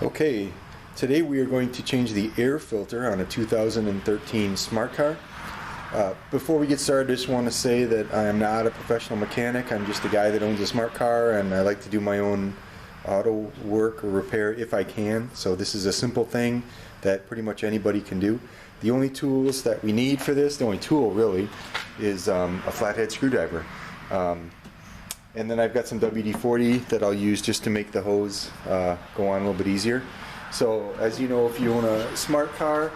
Okay, today we are going to change the air filter on a 2013 Smart car. Before we get started, I just want to say that I am not a professional mechanic. I'm just a guy that owns a Smart car, and I like to do my own auto work or repair if I can. So this is a simple thing that pretty much anybody can do. The only tools that we need for this, the only tool really, is a flathead screwdriver. And then I've got some WD-40 that I'll use just to make the hose go on a little bit easier. So as you know, if you own a Smart car,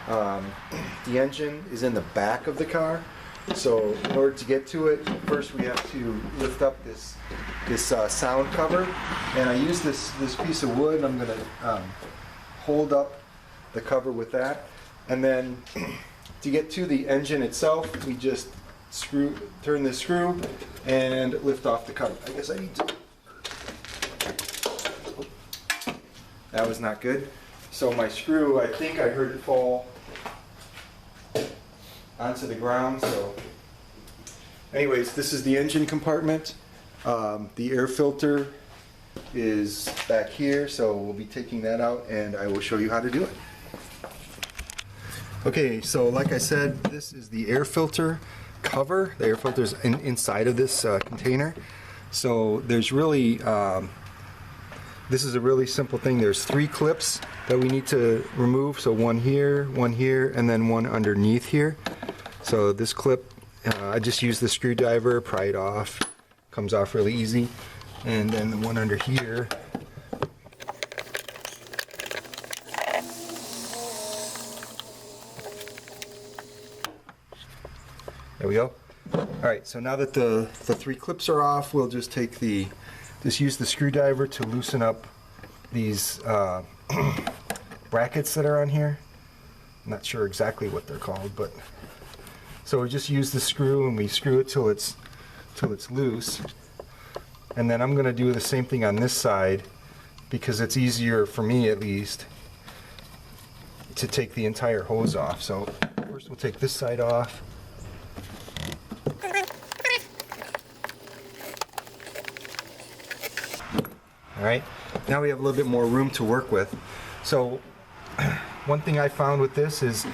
the engine is in the back of the car. So in order to get to it, first we have to lift up this sound cover. And I use this piece of wood. I'm going to hold up the cover with that. And then to get to the engine itself, we just turn this screw and lift off the cover. I guess I need to. That was not good. So my screw, I think I heard it fall onto the ground. So anyways, this is the engine compartment. The air filter is back here, so we'll be taking that out and I will show you how to do it. Okay, so like I said, this is the air filter cover. The air filter is inside of this container. So there's really, this is a really simple thing. There's 3 clips that we need to remove. So one here, and then one underneath here. So this clip, I just use the screwdriver, pry it off. Comes off really easy. And then the one under here, there we go. Alright, so now that the 3 clips are off, we'll just take just use the screwdriver to loosen up these brackets that are on here. I'm not sure exactly what they're called, but so we just use the screw and we screw it till it's loose. And then I'm going to do the same thing on this side because it's easier for me at least to take the entire hose off. So first we'll take this side off. Alright, now we have a little bit more room to work with. So one thing I found with this is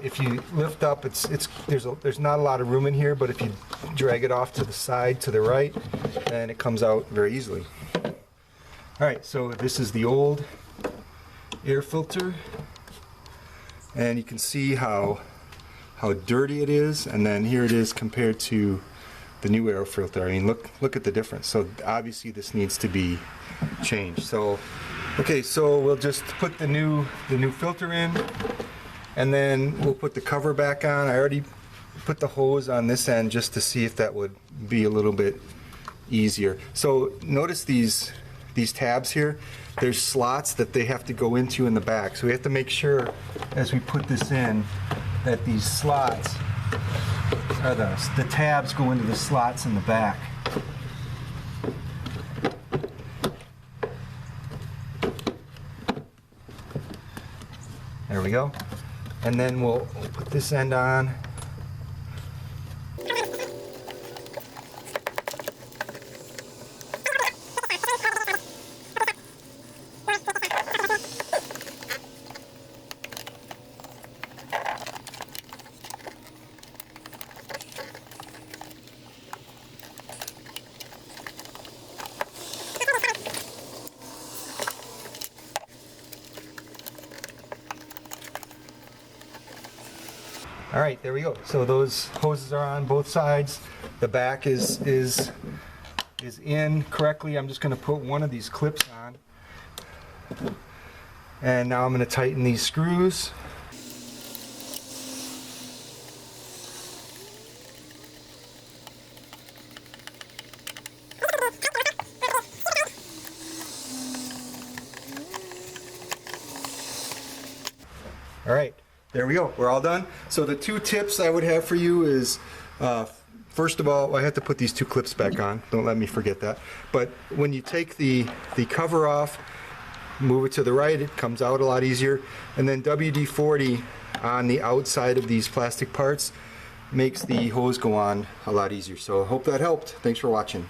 if you lift up, there's not a lot of room in here, but if you drag it off to the side, to the right, then it comes out very easily. Alright, so this is the old air filter, and you can see how dirty it is, and then here it is compared to the new air filter. I mean, look at the difference. So obviously this needs to be changed. So okay, so we'll just put the new filter in, and then we'll put the cover back on. I already put the hose on this end just to see if that would be a little bit easier. So notice these tabs here. There's slots that they have to go into in the back. So we have to make sure as we put this in that these slots are the tabs go into the slots in the back. There we go. And then we'll put this end on. Alright, there we go. So those hoses are on both sides. The back is in correctly. I'm just going to put one of these clips on. And now I'm going to tighten these screws. Alright. There we go, we're all done. So the 2 tips I would have for you is, first of all, I have to put these 2 clips back on. Don't let me forget that. But when you take the cover off, move it to the right, it comes out a lot easier. And then WD-40 on the outside of these plastic parts makes the hose go on a lot easier. So I hope that helped. Thanks for watching.